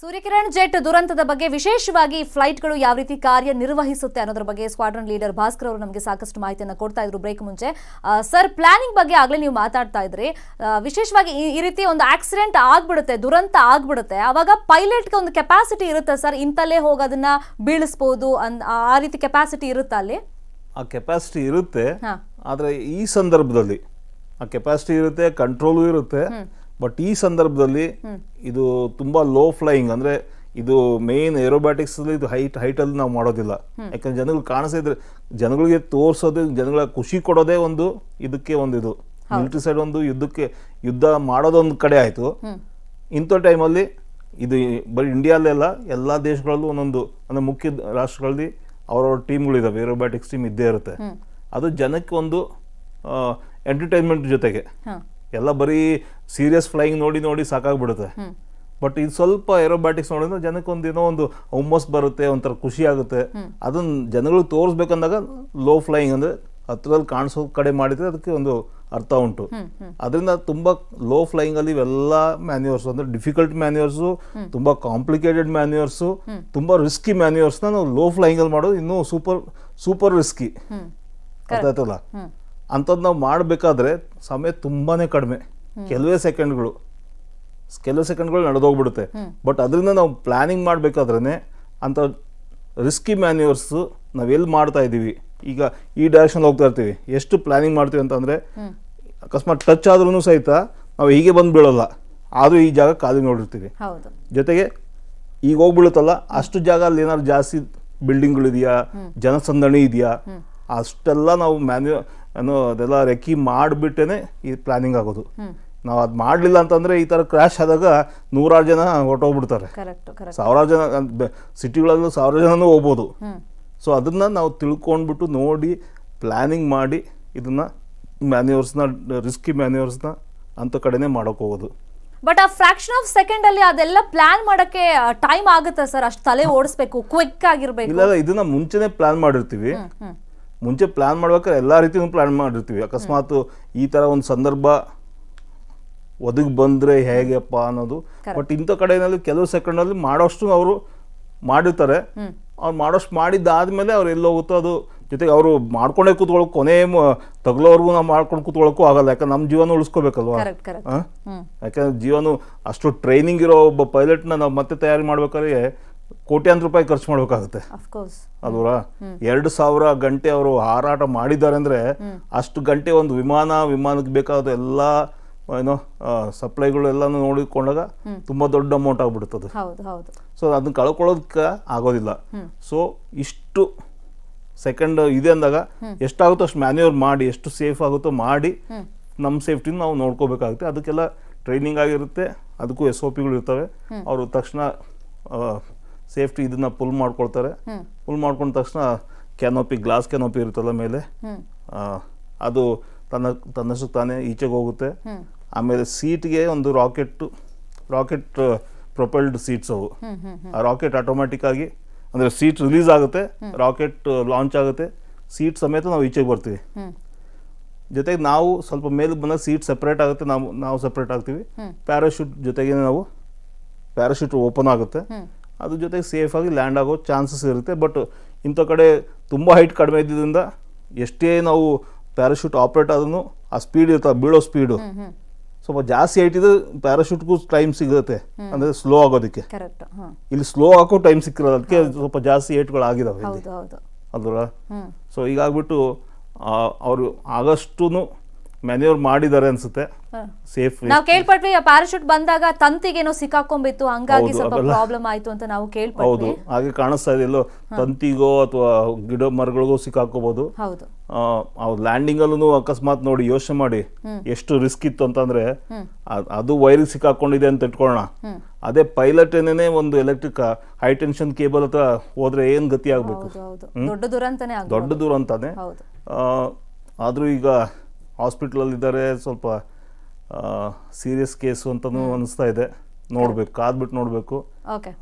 Suryakiran jet ದುರಂತದ ಬಗ್ಗೆ ವಿಶೇಷವಾಗಿ ಫ್ಲೈಟ್ಗಳು ಯಾವ ರೀತಿ ಕಾರ್ಯನಿರ್ವಹಿಸುತ್ತೆ ಅನ್ನೋದ್ರ ಬಗ್ಗೆ ಸ್ಕ್ವಾಡ್ರನ್ ಲೀಡರ್ ಭಾಸ್ಕರ್ ಅವರು ನಮಗೆ ಸಾಕಷ್ಟು ಮಾಹಿತಿಯನ್ನು ಕೊಡ್ತಾ ಇದ್ರು ಬ್ರೇಕ್ ಮುಂಚೆ. ಸರ್, ಪ್ಲಾನಿಂಗ್ ಬಗ್ಗೆ ಆಗಲೇ ನೀವು ಮಾತಾಡ್ತಾ ಇದ್ರಿ. ವಿಶೇಷವಾಗಿ ಈ ರೀತಿ ಒಂದು ಆಕ್ಸಿಡೆಂಟ್ ಆಗ್ಬಿಡುತ್ತೆ, ದುರಂತ ಆಗ್ಬಿಡುತ್ತೆ, ಆವಾಗ ಪೈಲಟ್ಗೆ ಒಂದು ಕೆಪಾಸಿಟಿ ಇರುತ್ತೆ ಸರ್, ಇಂತಲೇ ಹೋಗಿ ಅದನ್ನ ಬೀಳಿಸಬಹುದು, ಆ ರೀತಿ ಕೆಪಾಸಿಟಿ ಇರುತ್ತಾ ಅಲ್ಲಿ? ಆ ಕೆಪಾಸಿಟಿ ಇರುತ್ತೆ, ಆದರೆ ಈ ಸಂದರ್ಭದಲ್ಲಿ ಆ ಕೆಪಾಸಿಟಿ ಇರುತ್ತೆ, ಕಂಟ್ರೋಲು ಇರುತ್ತೆ. ಬಟ್ ಈ ಸಂದರ್ಭದಲ್ಲಿ ಇದು ತುಂಬಾ ಲೋ ಫ್ಲೈಯಿಂಗ್, ಅಂದ್ರೆ ಇದು ಮೇನ್ ಏರೋಬ್ಯಾಟಿಕ್ಸ್ ಇದು ಹೈಟ್ ಅಲ್ಲಿ ನಾವು ಮಾಡೋದಿಲ್ಲ. ಯಾಕಂದ್ರೆ ಜನಗಳಿಗೆ ಕಾಣಿಸ್ತಾ ಇದ್ರೆ ಜನಗಳಿಗೆ ತೋರ್ಸೋದು, ಜನಗಳ ಖುಷಿ ಕೊಡೋದೇ ಒಂದು ಇದಕ್ಕೆ ಒಂದು ಇದು ಮಿಲಿಟರಿ ಸೈಡ್ ಒಂದು ಯುದ್ಧ ಮಾಡೋದೊಂದು ಕಡೆ ಆಯ್ತು. ಇಂಥ ಟೈಮಲ್ಲಿ ಇದು ಬರೀ ಇಂಡಿಯಾಲೆಲ್ಲ ಎಲ್ಲಾ ದೇಶಗಳಲ್ಲೂ ಒಂದೊಂದು ಅಂದ್ರೆ ಮುಖ್ಯ ರಾಷ್ಟ್ರಗಳಲ್ಲಿ ಅವ್ರವ್ರ ಟೀಮ್ಗಳಿದಾವೆ, ಏರೋಬ್ಯಾಟಿಕ್ಸ್ ಟೀಮ್ ಇದ್ದೇ ಇರುತ್ತೆ. ಅದು ಜನಕ್ಕೆ ಒಂದು ಎಂಟರ್ಟೈನ್ಮೆಂಟ್ ಜೊತೆಗೆ ಎಲ್ಲ ಬರೀ ಸೀರಿಯಸ್ ಫ್ಲೈಯಿಂಗ್ ನೋಡಿ ಸಾಕಾಗ್ಬಿಡುತ್ತೆ. ಬಟ್ ಇದು ಸ್ವಲ್ಪ ಏರೋಬ್ಯಾಟಿಕ್ಸ್ ನೋಡಿದ್ರೆ ಜನಕ್ಕೆ ಏನೋ ಒಂದು ಹುಮ್ಮಸ್ ಬರುತ್ತೆ, ಒಂಥರ ಖುಷಿ ಆಗುತ್ತೆ. ಅದನ್ನ ಜನಗಳಿಗೆ ತೋರಿಸ್ಬೇಕಂದಾಗ ಲೋ ಫ್ಲೈಯಿಂಗ್ ಅಂದ್ರೆ ಹತ್ರದಲ್ಲಿ ಕಾಣಿಸೋ ಕಡೆ ಮಾಡಿದ್ರೆ ಅದಕ್ಕೆ ಒಂದು ಅರ್ಥ ಉಂಟು. ಅದರಿಂದ ತುಂಬಾ ಲೋ ಫ್ಲೈಯಿಂಗ್ ಅಲ್ಲಿ ಇವೆಲ್ಲ ಮ್ಯಾನ್ಯೂರ್ಸ್ ಅಂದ್ರೆ ಡಿಫಿಕಲ್ಟ್ ಮ್ಯಾನ್ಯೂರ್ಸು, ತುಂಬಾ ಕಾಂಪ್ಲಿಕೇಟೆಡ್ ಮ್ಯಾನ್ಯೂರ್ಸು, ತುಂಬಾ ರಿಸ್ಕಿ ಮ್ಯಾನ್ಯೂರ್ಸ್ನ ನಾವು ಲೋ ಫ್ಲೈಯಿಂಗ್ ಅಲ್ಲಿ ಮಾಡೋದು ಇನ್ನೂ ಸೂಪರ್ ರಿಸ್ಕಿ. ಅರ್ಥ ಆಯ್ತಲ್ಲ? ಅಂಥದ್ದು ನಾವು ಮಾಡಬೇಕಾದ್ರೆ ಸಮಯ ತುಂಬಾನೇ ಕಡಿಮೆ, ಕೆಲವೇ ಸೆಕೆಂಡ್ಗಳು ನಡೆದೋಗ್ಬಿಡುತ್ತೆ. ಬಟ್ ಅದರಿಂದ ನಾವು ಪ್ಲಾನಿಂಗ್ ಮಾಡಬೇಕಾದ್ರೇ ಅಂಥ ರಿಸ್ಕಿ ಮ್ಯಾನ್ಯೂರ್ಸ್ ನಾವೆಲ್ಲಿ ಮಾಡ್ತಾ ಇದ್ದೀವಿ, ಈಗ ಈ ಡೈರೆಕ್ಷನ್ ಹೋಗ್ತಾ ಇರ್ತೀವಿ, ಎಷ್ಟು ಪ್ಲಾನಿಂಗ್ ಮಾಡ್ತೀವಿ ಅಂತಂದ್ರೆ ಅಕಸ್ಮಾತ್ ಟಚ್ ಆದ್ರೂ ಸಹಿತ ನಾವು ಹೀಗೆ ಬಂದು ಬೀಳಲ್ಲ, ಆದರೂ ಈ ಜಾಗ ಖಾಲಿ ನೋಡಿರ್ತೀವಿ. ಜೊತೆಗೆ ಈಗ ಹೋಗ್ಬಿಡುತ್ತಲ್ಲ ಅಷ್ಟು ಜಾಗ ಅಲ್ಲಿ ಏನಾದ್ರು ಜಾಸ್ತಿ ಬಿಲ್ಡಿಂಗ್ಗಳಿದೆಯಾ, ಜನಸಂದಣಿ ಇದೆಯಾ, ಅಷ್ಟೆಲ್ಲ ನಾವು ಅದೆಲ್ಲ ರೆಕ್ಕಿ ಮಾಡಿಬಿಟ್ಟೇನೆ ಈ ಪ್ಲಾನಿಂಗ್ ಆಗೋದು. ನಾವು ಅದು ಮಾಡಲಿಲ್ಲ ಅಂತಂದ್ರೆ ಈ ತರ ಕ್ರಾಶ್ ಆದಾಗ 100 ಜನ ಹೊರಟೋಗ್ಬಿಡ್ತಾರೆ, 1000 ಜನ, ಸಿಟಿಗಳಲ್ಲೂ 1000 ಜನನೂ ಹೋಗ್ಬೋದು. ಸೊ ಅದನ್ನ ನಾವು ತಿಳ್ಕೊಂಡ್ಬಿಟ್ಟು ನೋಡಿ ಪ್ಲಾನಿಂಗ್ ಮಾಡಿ ಇದನ್ನ ಮ್ಯಾನ್ಯೂರ್ಸ್ನ, ರಿಸ್ಕಿ ಮ್ಯಾನ್ಯೂರ್ಸ್ನ ಅಂತ ಕಡೆನೇ ಮಾಡೋಕೆ ಹೋಗೋದು. ಬಟ್ ಆ ಫ್ರಾಕ್ಷನ್ ಆಫ್ ಸೆಕೆಂಡ್ ಅಲ್ಲಿ ಅದೆಲ್ಲ ಪ್ಲಾನ್ ಮಾಡಕ್ಕೆ ಟೈಮ್ ಆಗುತ್ತೆ ಸರ್, ಅಷ್ಟು ತಲೆ ಓಡಿಸ್ಬೇಕು, ಕ್ವಿಕ್ ಆಗಿರ್ಬೇಕು. ಇಲ್ಲ, ಇದನ್ನ ಮುಂಚೆನೆ ಪ್ಲಾನ್ ಮಾಡಿರ್ತೀವಿ. ಮುಂಚೆ ಪ್ಲಾನ್ ಮಾಡ್ಬೇಕಾದ್ರೆ ಎಲ್ಲಾ ರೀತಿಯೂ ಪ್ಲಾನ್ ಮಾಡಿರ್ತೀವಿ. ಅಕಸ್ಮಾತ್ ಈ ತರ ಒಂದು ಸಂದರ್ಭ ಒದಗಿ ಬಂದ್ರೆ ಹೇಗೆಪ್ಪ ಅನ್ನೋದು. ಬಟ್ ಇಂಥ ಕಡೆಯಲ್ಲಿ ಕೆಲವು ಸೆಕೆಂಡ್ ಅಲ್ಲಿ ಮಾಡೋಷ್ಟು ಅವರು ಮಾಡಿರ್ತಾರೆ. ಅವ್ರು ಮಾಡೋಷ್ಟು ಮಾಡಿದ್ದಾದ್ಮೇಲೆ ಅವ್ರು ಎಲ್ಲಿ ಹೋಗುತ್ತೋ ಅದು. ಜೊತೆಗೆ ಅವರು ಮಾಡ್ಕೊಂಡೇ ಕೂತ್ಕೊಳ್ಳೋಕೆ, ಕೊನೆ ತಗಲೋರ್ಗು ನಾವು ಮಾಡ್ಕೊಂಡು ಕೂತ್ಕೊಳ್ಳೋಕ್ಕೂ ಆಗಲ್ಲ. ಯಾಕಂದ್ರೆ ನಮ್ಮ ಜೀವನ ಉಳಿಸ್ಕೋಬೇಕಲ್ವಾ. ಯಾಕಂದ್ರೆ ಜೀವನ ಅಷ್ಟು ಟ್ರೈನಿಂಗ್ ಇರೋ ಒಬ್ಬ ಪೈಲಟ್ನ ನಾವು ಮತ್ತೆ ತಯಾರಿ ಮಾಡ್ಬೇಕಾದ್ರೆ ಕೋಟ್ಯಾಂತರ ರೂಪಾಯಿ ಖರ್ಚು ಮಾಡ್ಬೇಕಾಗುತ್ತೆ ಅಲ್ವಾ. 2000 ಗಂಟೆ ಅವರು ಹಾರಾಟ ಮಾಡಿದ್ದಾರೆ ಅಂದ್ರೆ ಅಷ್ಟು ಗಂಟೆ ಒಂದು ವಿಮಾನಕ್ಕೆ ಬೇಕಾದ ಎಲ್ಲ ಸಪ್ಲೈಗಳು ಎಲ್ಲಾನು ನೋಡಿಕೊಂಡಾಗ ತುಂಬಾ ದೊಡ್ಡ ಅಮೌಂಟ್ ಆಗ್ಬಿಡುತ್ತದೆ. ಸೊ ಅದನ್ನ ಕಳ್ಕೊಳ್ಳೋದಕ್ಕೆ ಆಗೋದಿಲ್ಲ. ಸೊ ಇಷ್ಟು ಸೆಕೆಂಡ್ ಇದೆ ಅಂದಾಗ ಎಷ್ಟಾಗುತ್ತೋ ಅಷ್ಟು ಮ್ಯಾನ್ಯೂರ್ ಮಾಡಿ, ಎಷ್ಟು ಸೇಫ್ ಆಗುತ್ತೋ ಮಾಡಿ ನಮ್ಮ ಸೇಫ್ಟಿನ ನಾವು ನೋಡ್ಕೋಬೇಕಾಗುತ್ತೆ. ಅದಕ್ಕೆಲ್ಲ ಟ್ರೈನಿಂಗ್ ಆಗಿರುತ್ತೆ, ಅದಕ್ಕೂ SOPಗಳು ಇರ್ತವೆ. ಅವರು ತಕ್ಷಣ ಸೇಫ್ಟಿ ಇದನ್ನ ಪುಲ್ ಮಾಡ್ಕೊಳ್ತಾರೆ. ಪುಲ್ ಮಾಡ್ಕೊಂಡ ತಕ್ಷಣ ಗ್ಲಾಸ್ ಕ್ಯಾನೋಪಿ ಇರುತ್ತಲ್ಲ ಮೇಲೆ, ಅದು ತನ್ನಷ್ಟು ತಾನೇ ಈಚೆಗೆ ಹೋಗುತ್ತೆ. ಆಮೇಲೆ ಸೀಟ್ಗೆ ಒಂದು ರಾಕೆಟ್ ಪ್ರೊಪೆಲ್ಡ್ ಸೀಟ್ಸ್ ಅವು. ಆ ರಾಕೆಟ್ ಆಟೋಮ್ಯಾಟಿಕ್ ಆಗಿ ಅಂದ್ರೆ ಸೀಟ್ ರಿಲೀಸ್ ಆಗುತ್ತೆ, ರಾಕೆಟ್ ಲಾಂಚ್ ಆಗುತ್ತೆ, ಸೀಟ್ ಸಮೇತ ನಾವು ಈಚೆಗೆ ಬರ್ತೀವಿ. ಜೊತೆಗೆ ನಾವು ಸ್ವಲ್ಪ ಮೇಲೆ ಬಂದಾಗ ಸೀಟ್ ಸೆಪರೇಟ್ ಆಗುತ್ತೆ, ನಾವು ಸೆಪರೇಟ್ ಆಗ್ತೀವಿ. ಪ್ಯಾರಾಶೂಟ್ ಜೊತೆಗೆ ಪ್ಯಾರಾಶೂಟ್ ಓಪನ್ ಆಗುತ್ತೆ, ಅದ್ರ ಜೊತೆಗೆ ಸೇಫ್ ಆಗಿ ಲ್ಯಾಂಡ್ ಆಗೋ ಚಾನ್ಸಸ್ ಇರುತ್ತೆ. ಬಟ್ ಇಂಥ ಕಡೆ ತುಂಬ ಹೈಟ್ ಕಡಿಮೆ ಇದ್ದಿದ್ದರಿಂದ ಎಷ್ಟೇ ನಾವು ಪ್ಯಾರಾಶೂಟ್ ಆಪರೇಟ್ ಆದ್ರೂ ಆ ಸ್ಪೀಡ್ ಇರ್ತದೆ, ಬೀಳೋ ಸ್ಪೀಡು ಸ್ವಲ್ಪ ಜಾಸ್ತಿ ಹೈಟ್ ಇದ್ರೆ ಪ್ಯಾರಾಶೂಟ್ಗೂ ಟೈಮ್ ಸಿಗುತ್ತೆ, ಅಂದ್ರೆ ಸ್ಲೋ ಆಗೋದಕ್ಕೆ. ಇಲ್ಲಿ ಸ್ಲೋ ಆಗೋ ಟೈಮ್ ಸಿಕ್ಕಿರೋದು, ಅದಕ್ಕೆ ಸ್ವಲ್ಪ ಜಾಸ್ತಿ ಏಟ್ಗಳು ಆಗಿದಾವೆ ಅಲ್ವಾ. ಸೊ ಹೀಗಾಗ್ಬಿಟ್ಟು ಅವರು ಆಗಷ್ಟು ಮ್ಯಾನ್ಯೂರ್ ಮಾಡಿದ್ದಾರೆ ಅನ್ಸುತ್ತೆ. ಸೇಫ್ ನಾವು ಕೇಳ್ಪಟ್ವಿ ಪ್ಯಾರಾಶೂಟ್ ಬಂದಾಗ ತಂತಿಗೇನೋ ಸಿಕ್ಕಾಕೊಂಡ್ಬಿತ್ತು, ಹಂಗಾಗಿ ಸ್ವಲ್ಪ ಪ್ರಾಬ್ಲಮ್ ಆಯ್ತು ಅಂತ ನಾವು ಕೇಳ್ಪಟ್ವಿ. ಹೌದು, ಹಾಗೆ ಕಾಣಿಸ್ತಾ ಇದೆ. ಎಲ್ಲೋ ತಂತಿಗೋ ಅಥವಾ ಗಿಡ ಮರಗಳಿಗೋ ಸಿಕ್ಕಾಕೋಬಹುದು. ಲ್ಯಾಂಡಿಂಗ್ ಅಲ್ಲೂ ಅಕಸ್ಮಾತ್ ನೋಡಿ ಯೋಚನೆ ಮಾಡಿ ಎಷ್ಟು ರಿಸ್ಕ್ ಇತ್ತು ಅಂತಂದ್ರೆ, ಅದು ವೈರಿಗೆ ಸಿಕ್ಕಾಕೊಂಡಿದೆ ಅಂತ ಇಟ್ಕೊಳ್ಳೋಣ, ಅದೇ ಪೈಲಟ್ ಏನೇನೆ ಒಂದು ಎಲೆಕ್ಟ್ರಿಕ್ ಹೈ ಟೆನ್ಷನ್ ಕೇಬಲ್ ಹತ್ರ ಹೋದ್ರೆ ಏನ್ ಗತಿ ಆಗ್ಬೇಕು, ದೊಡ್ಡ ದುರಂತಾನೆ. ಆದ್ರೂ ಈಗ ಹಾಸ್ಪಿಟಲಲ್ಲಿ ಇದ್ದಾರೆ, ಸ್ವಲ್ಪ ಸೀರಿಯಸ್ ಕೇಸು ಅಂತನೂ ಅನಿಸ್ತಾ ಇದೆ. ನೋಡ್ಬೇಕು, ಕಾದ್ಬಿಟ್ಟು ನೋಡ್ಬೇಕು.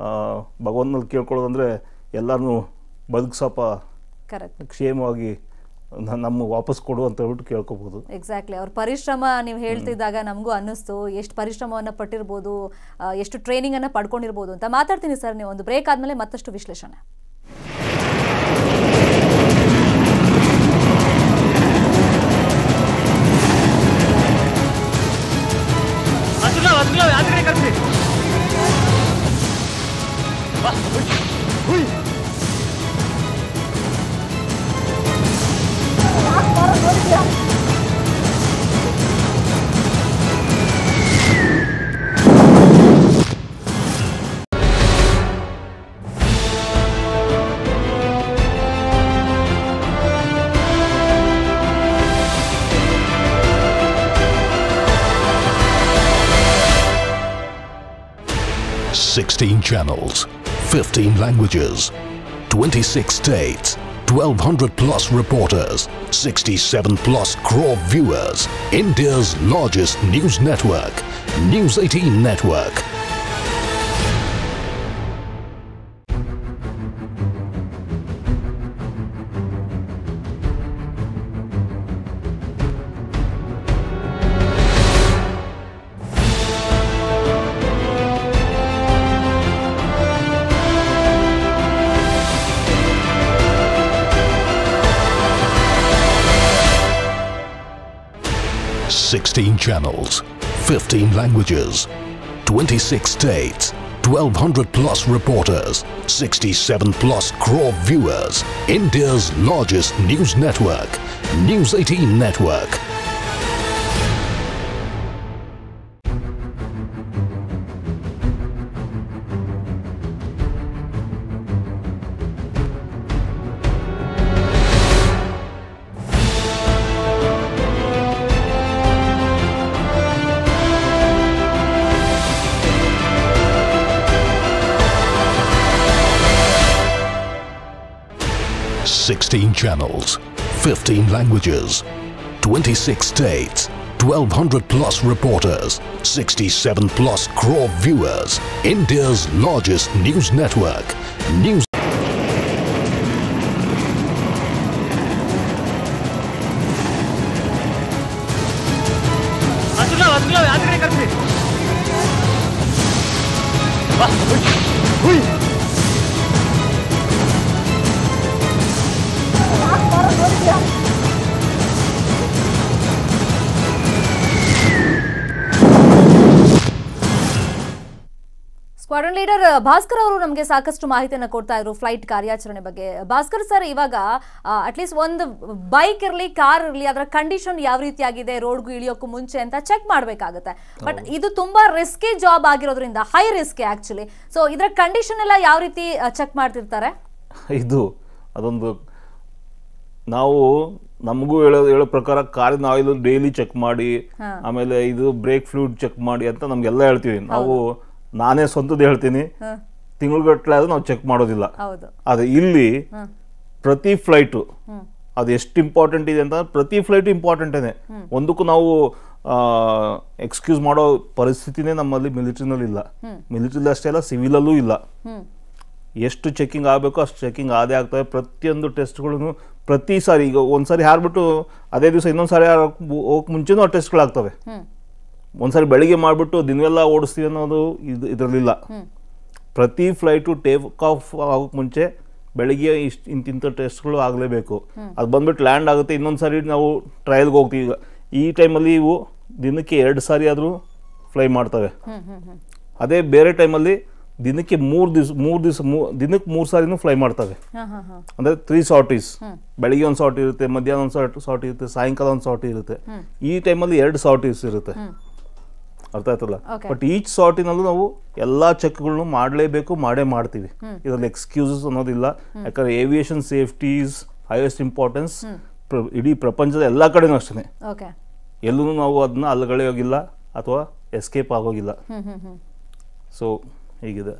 ಭಗವಂತನಲ್ಲಿ ಕೇಳ್ಕೊಳ್ಳೋದಂದ್ರೆ ಎಲ್ಲಾರನ್ನೂ ಬದುಕ್ಸಪ್ಪ, ಕ್ಷೇಮವಾಗಿ ನಮ್ಮ ವಾಪಸ್ ಕೊಡು ಅಂತ ಹೇಳ್ಬಿಟ್ಟು ಕೇಳ್ಕೊಬಹುದು. ಎಕ್ಸಾಕ್ಟ್ಲಿ, ಅವ್ರ ಪರಿಶ್ರಮ ನೀವು ಹೇಳ್ತಿದ್ದಾಗ ನಮಗೂ ಅನ್ನಿಸ್ತು ಎಷ್ಟು ಪರಿಶ್ರಮವನ್ನು ಪಟ್ಟಿರ್ಬೋದು, ಎಷ್ಟು ಟ್ರೈನಿಂಗ್ ಅನ್ನ ಪಡ್ಕೊಂಡಿರ್ಬೋದು ಅಂತ. ಮಾತಾಡ್ತೀನಿ ಸರ್, ನೀವು ಒಂದು ಬ್ರೇಕ್ ಆದ್ಮೇಲೆ ಮತ್ತಷ್ಟು ವಿಶ್ಲೇಷಣೆ. Sixteen channels, 15 languages, 26 states, 1,200 plus reporters, 67 plus crore viewers. India's largest news network, News 18 Network. Sixteen channels, 15 languages, 26 states, 1,200 plus reporters, 67 plus crore viewers. India's largest news network, News 18 Network. Sixteen channels, 15 languages, 26 states, 1,200 plus reporters, 67 plus crore viewers. India's largest news network, News. Squadron leader Bhaskar ಅವರು ನಮಗೆ ಸಾಕಷ್ಟು ಮಾಹಿತಿಯನ್ನು ಕೊಡ್ತಾ ಇದ್ರು flight ಕಾರ್ಯಾಚರಣೆ ಬಗ್ಗೆ. Bhaskar sir, ಇವಾಗ at least ಒಂದು ಬೈಕ್ ಇರಲಿ, ಕಾರ್ ಇರಲಿ, ಅದರ ಕಂಡೀಷನ್ ಯಾವ ರೀತಿಯಾಗಿದೆ ರೋಡ್ಗೂ ಇಳಿಯೋಕ್ಕೂ ಮುಂಚೆ ಅಂತ ಚೆಕ್ ಮಾಡಬೇಕಾಗುತ್ತೆ. ಬಟ್ ಇದು ತುಂಬಾ ರಿಸ್ಕಿ ಜಾಬ್ ಆಗಿರೋದ್ರಿಂದ, ಹೈ ರಿಸ್ಕ್ ಆಕ್ಚುಲಿ. ಸೊ ಇದರ ಕಂಡೀಷನ್ ಎಲ್ಲ ಯಾವ ರೀತಿ ಚೆಕ್ ಮಾಡ್ತಿರ್ತಾರೆ? ಅದೊಂದು ನಾವು ನಮಗೂ ಹೇಳೋ ಪ್ರಕಾರ ಕಾರಿನ ಆಯಿಲ್ ಡೈಲಿ ಚೆಕ್ ಮಾಡಿ, ಆಮೇಲೆ ಇದು ಬ್ರೇಕ್ ಫ್ಲೂಯಿಡ್ ಚೆಕ್ ಮಾಡಿ ಅಂತ ನಮ್ಗೆಲ್ಲ ಹೇಳ್ತೀವಿ ನಾವು. ನಾನೇ ಸ್ವಂತದ್ದು ಹೇಳ್ತೀನಿ, ತಿಂಗಳಗಟ್ಟಲೆ ಆದ್ರೂ ನಾವು ಚೆಕ್ ಮಾಡೋದಿಲ್ಲ. ಅದೇ ಇಲ್ಲಿ ಪ್ರತಿ ಫ್ಲೈಟು ಅದು ಎಷ್ಟು ಇಂಪಾರ್ಟೆಂಟ್ ಇದೆ ಅಂತ, ಪ್ರತಿ ಫ್ಲೈಟ್ ಇಂಪಾರ್ಟೆಂಟೇನೆ. ಒಂದಕ್ಕೂ ನಾವು ಎಕ್ಸ್ಕ್ಯೂಸ್ ಮಾಡೋ ಪರಿಸ್ಥಿತಿನೇ ನಮ್ಮಲ್ಲಿ ಮಿಲಿಟರಿನಲ್ಲಿ ಇಲ್ಲ. ಮಿಲಿಟರಿಲಿ ಅಷ್ಟೇ ಅಲ್ಲ, ಸಿವಿಲಲ್ಲೂ ಇಲ್ಲ. ಎಷ್ಟು ಚೆಕಿಂಗ್ ಆಗಬೇಕು ಅಷ್ಟು ಚೆಕಿಂಗ್ ಆದೇ ಆಗ್ತವೆ. ಪ್ರತಿಯೊಂದು ಟೆಸ್ಟ್ಗಳನ್ನು ಪ್ರತಿ ಸಾರಿ, ಈಗ ಒಂದ್ಸಾರಿ ಹಾರ್ಬಿಟ್ಟು ಅದೇ ದಿವಸ ಇನ್ನೊಂದು ಸಾರಿ ಹೋಗಕ್ಕೆ ಮುಂಚೆನೂ ಆ ಟೆಸ್ಟ್ಗಳಾಗ್ತವೆ. ಒಂದ್ಸಾರಿ ಬೆಳಿಗ್ಗೆ ಮಾಡಿಬಿಟ್ಟು ದಿನವೆಲ್ಲ ಓಡಿಸ್ತೀವಿ ಅನ್ನೋದು ಇದರಲ್ಲಿಲ್ಲ. ಪ್ರತಿ ಫ್ಲೈಟು ಟೇಕ್ ಆಫ್ ಆಗೋಕ್ಕೆ ಮುಂಚೆ ಬೆಳಿಗ್ಗೆ ಇಂತಿಂಥ ಟೆಸ್ಟ್ಗಳು ಆಗಲೇಬೇಕು. ಅದು ಬಂದ್ಬಿಟ್ಟು ಲ್ಯಾಂಡ್ ಆಗುತ್ತೆ, ಇನ್ನೊಂದು ಸಾರಿ ನಾವು ಟ್ರಯಲ್ಗೆ ಹೋಗ್ತೀವಿ. ಈ ಟೈಮಲ್ಲಿ ಇವು ದಿನಕ್ಕೆ 2 ಸಾರಿ ಆದರೂ ಫ್ಲೈ ಮಾಡ್ತವೆ. ಅದೇ ಬೇರೆ ಟೈಮಲ್ಲಿ ದಿನಕ್ಕೆ 3 ದಿವಸ ದಿನಕ್ಕೆ 3 ಸಾರಿನೂ ಫ್ಲೈ ಮಾಡ್ತವೆ. ಅಂದರೆ 3 ಸಾರ್ಟೀಸ್. ಬೆಳಿಗ್ಗೆ ಒಂದು ಸಾರ್ಟಿ ಇರುತ್ತೆ, ಮಧ್ಯಾಹ್ನ ಒಂದು ಸಾರ್ಟಿ ಇರುತ್ತೆ, ಸಾಯಂಕಾಲ ಒಂದು ಸಾರ್ಟಿ ಇರುತ್ತೆ. ಈ ಟೈಮಲ್ಲಿ 2 ಸಾರ್ಟೀಸ್ ಇರುತ್ತೆ. ಅರ್ಥ ಆಯ್ತಲ್ಲ? ಬಟ್ ಈಚ್ ಸಾರ್ಟಿನಲ್ಲೂ ನಾವು ಎಲ್ಲ ಚೆಕ್ಗಳನ್ನು ಮಾಡಲೇಬೇಕು, ಮಾಡೇ ಮಾಡ್ತೀವಿ. ಇದರಲ್ಲಿ ಎಕ್ಸ್ಕ್ಯೂಸಸ್ ಅನ್ನೋದಿಲ್ಲ. ಯಾಕಂದ್ರೆ aviation safety is highest importance. ಇಡೀ ಪ್ರಪಂಚದ ಎಲ್ಲ ಕಡೆನೂ ಅಷ್ಟೇ. ಎಲ್ಲೂ ನಾವು ಅದನ್ನ ಅಲ್ಲಗಳೆಯೋಗಿಲ್ಲ ಅಥವಾ ಎಸ್ಕೇಪ್ ಆಗೋಗಿಲ್ಲ. ಸೊ ಹೀಗಿದೆ.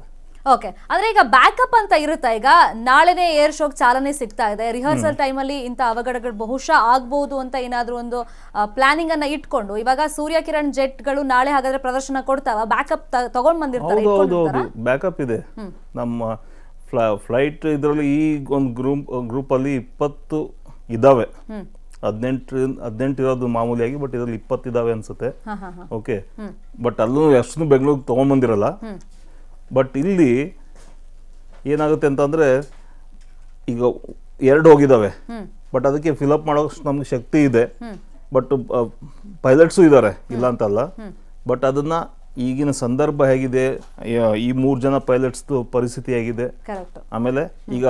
ಓಕೆ, ಅಂದ್ರೆ ಈಗ ಬ್ಯಾಕಪ್ ಅಂತ ಇರುತ್ತಾ? ಈಗ ನಾಳೆನೇ ಏರ್ ಶೋಗೆ ಚಾಲನೆ ಸಿಗ್ತಾ ಇದೆ, ರಿಹರ್ಸಲ್ ಟೈಮಲ್ಲಿ ಇಂಥ ಅವಘಡಗಳು ಬಹುಶಃ ಆಗ್ಬಹುದು ಅಂತ ಏನಾದ್ರೂ ಒಂದು ಪ್ಲಾನಿಂಗ್ ಅನ್ನ ಇಟ್ಕೊಂಡು ಇವಾಗ ಸೂರ್ಯ ಕಿರಣ್ ಜೆಟ್ಗಳು ನಾಳೆ ಹಾಗಾದ್ರೆ ಪ್ರದರ್ಶನ ಕೊಡ್ತಾವ? ಬ್ಯಾಕಪ್ ತಗೊಂಡ್ ಬಂದಿರ್ತಾರೆ? ಹೌದು, ಬ್ಯಾಕಪ್ ಇದೆ ನಮ್ಮ ಫ್ಲೈಟ್. ಇದರಲ್ಲಿ ಈ ಒಂದು ಗ್ರೂಪ್ ಅಲ್ಲಿ 20 ಇದಾವೆ. 18 ಇರೋದು ಮಾಮೂಲಿಯಾಗಿ, ಬಟ್ ಇದರಲ್ಲಿ 20 ಇದಾವೆ ಅನ್ಸುತ್ತೆ. ಓಕೆ, ಬಟ್ ಅಲ್ಲೂ ಎಷ್ಟು ಬೆಂಗಳೂರಿಗೆ ತೊಗೊಂಡ್ಬಂದಿರಲ್ಲ. ಬಟ್ ಇಲ್ಲಿ ಏನಾಗುತ್ತೆ ಅಂತಂದರೆ ಈಗ 2 ಹೋಗಿದ್ದಾವೆ, ಬಟ್ ಅದಕ್ಕೆ ಫಿಲಪ್ ಮಾಡೋ ನಮ್ಗೆ ಶಕ್ತಿ ಇದೆ. ಬಟ್ ಪೈಲಟ್ಸು ಇದ್ದಾರೆ, ಇಲ್ಲ ಅಂತಲ್ಲ. ಬಟ್ ಅದನ್ನು ಈಗಿನ ಸಂದರ್ಭ ಹೇಗಿದೆ, ಈ 3 ಜನ ಪೈಲಟ್ಸ್ದು ಪರಿಸ್ಥಿತಿ ಹೇಗಿದೆ, ಆಮೇಲೆ ಈಗ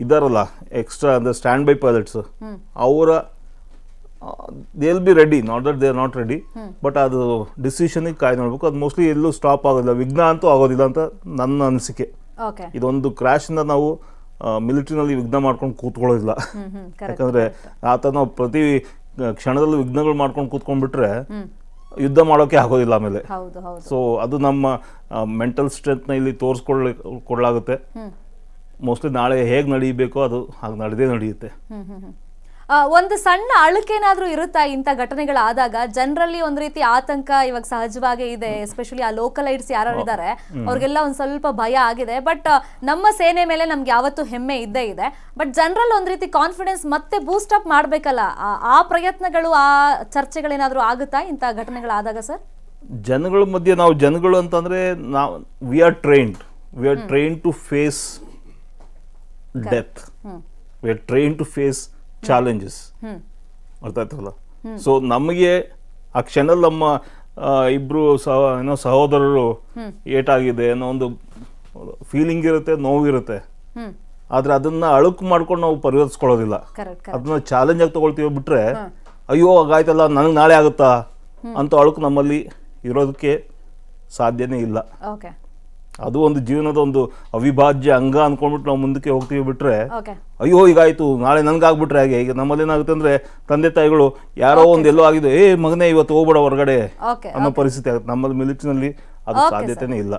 ಇದಾರಲ್ಲ ಎಕ್ಸ್ಟ್ರಾ ಅಂದರೆ ಸ್ಟ್ಯಾಂಡ್ ಬೈ ಪೈಲಟ್ಸ್, ಅವರ they will be ready, not that they are not ready, but ಅದು ಡಿಸಿಷನಿಗೆ ಕಾಯ್ದು ನೋಡ್ಬೇಕು. ಅದು ಮೋಸ್ಟ್ಲಿ ಎಲ್ಲೂ ಸ್ಟಾಪ್ ಆಗೋದಿಲ್ಲ, ವಿಘ್ನ ಅಂತೂ ಆಗೋದಿಲ್ಲ ಅಂತ ನನ್ನ ಅನಿಸಿಕೆ. ಇದೊಂದು ಕ್ರ್ಯಾಶಿಂದ ನಾವು ಮಿಲಿಟ್ರಿನಲ್ಲಿ ವಿಘ್ನ ಮಾಡ್ಕೊಂಡು ಕೂತ್ಕೊಳ್ಳೋದಿಲ್ಲ. ಯಾಕಂದರೆ ಆತ ನಾವು ಪ್ರತಿ ಕ್ಷಣದಲ್ಲೂ ವಿಘ್ನಗಳು ಮಾಡ್ಕೊಂಡು ಕೂತ್ಕೊಂಡ್ಬಿಟ್ರೆ ಯುದ್ಧ ಮಾಡೋಕೆ ಆಗೋದಿಲ್ಲ ಆಮೇಲೆ. ಸೊ ಅದು ನಮ್ಮ ಮೆಂಟಲ್ ಸ್ಟ್ರೆಂತ್ನ ಇಲ್ಲಿ ತೋರಿಸ್ಕೊಳ್ಳಾಗುತ್ತೆ. ಮೋಸ್ಟ್ಲಿ ನಾಳೆ ಹೇಗೆ ನಡೀಬೇಕೋ ಅದು ಹಾಗೆ ನಡೆಯುತ್ತೆ. ಒಂದು ಸಣ್ಣ ಅಳುಕೇನಾದ್ರೂ ಇರುತ್ತಾ ಇಂಥ ಘಟನೆಗಳಾದಾಗ? ಜನರಲ್ಲಿ ಒಂದ್ ರೀತಿ ಆತಂಕ ಇವಾಗ ಸಹಜವಾಗೇ ಇದೆ, ಎಸ್ಪೆಷಲಿ ಆ ಲೋಕಲೈಟ್ಸ್ ಯಾರು ಇದ್ದಾರೆ ಅವ್ರಿಗೆಲ್ಲ ಒಂದ್ ಸ್ವಲ್ಪ ಭಯ ಆಗಿದೆ. ಬಟ್ ನಮ್ಮ ಸೇನೆ ಮೇಲೆ ನಮ್ಗೆ ಯಾವತ್ತೂ ಹೆಮ್ಮೆ ಇದ್ದೇ ಇದೆ. ಬಟ್ ಜನರಲ್ಲಿ ಒಂದ್ ರೀತಿ ಕಾನ್ಫಿಡೆನ್ಸ್ ಮತ್ತೆ ಬೂಸ್ಟ್ ಅಪ್ ಮಾಡ್ಬೇಕಲ್ಲ, ಆ ಪ್ರಯತ್ನಗಳು, ಆ ಚರ್ಚೆಗಳೇನಾದ್ರೂ ಆಗುತ್ತಾ ಇಂಥ ಘಟನೆಗಳಾದಾಗ ಸರ್? ಜನಗಳ ಮಧ್ಯೆ ನಾವು ಜನಗಳು ಅಂತಂದ್ರೆ ನಾವು we are trained to face death, we are trained to face challenges. ಅರ್ಥ ಆಯ್ತಲ್ಲ? ಸೊ ನಮಗೆ ಆ ಕ್ಷಣದಲ್ಲಿ ನಮ್ಮ ಇಬ್ರು ಏನೋ ಸಹೋದರರು ಏಟಾಗಿದೆ ಅನ್ನೋ ಒಂದು ಫೀಲಿಂಗ್ ಇರುತ್ತೆ, ನೋವಿರುತ್ತೆ. ಆದ್ರೆ ಅದನ್ನ ಅಳುಕು ಮಾಡ್ಕೊಂಡು ನಾವು ಪರಿಹರಿಸ್ಕೊಳ್ಳೋದಿಲ್ಲ, ಅದನ್ನ ಚಾಲೆಂಜ್ ಆಗಿ ತಗೊಳ್ತೀವಿ. ಬಿಟ್ರೆ ಅಯ್ಯೋ ಹಾಗಾಯ್ತಲ್ಲ ನನಗೆ ನಾಳೆ ಆಗುತ್ತಾ ಅಂತ ಅಳುಕು ನಮ್ಮಲ್ಲಿ ಇರೋದಕ್ಕೆ ಸಾಧ್ಯನೇ ಇಲ್ಲ. ಅದು ಒಂದು ಜೀವನದ ಒಂದು ಅವಿಭಾಜ್ಯ ಅಂಗ ಅನ್ಕೊಂಡ್ಬಿಟ್ಟು ನಾವು ಮುಂದಕ್ಕೆ ಹೋಗ್ತೀವಿ. ಬಿಟ್ರೆ ಅಯ್ಯೋ ಹೀಗಾಯ್ತು ನಾಳೆ ನನ್ಗಾಗ್ಬಿಟ್ರೆ ಹಾಗೆ. ಈಗ ನಮ್ಮಲ್ಲಿ ಏನಾಗುತ್ತೆ ಅಂದ್ರೆ ತಂದೆ ತಾಯಿಗಳು ಯಾರೋ ಒಂದು ಎಲ್ಲೋ ಆಗಿದೆ, ಮಗನೇ ಇವತ್ತು ಹೋಗ್ಬೇಡ ಹೊರಗಡೆ ಅನ್ನೋ ಪರಿಸ್ಥಿತಿ ಆಗುತ್ತೆ. ನಮ್ಮಲ್ಲಿ ಮಿಲಿಟರಿನಲ್ಲಿ ಅದು ಸಾಧ್ಯತೆನೇ ಇಲ್ಲ.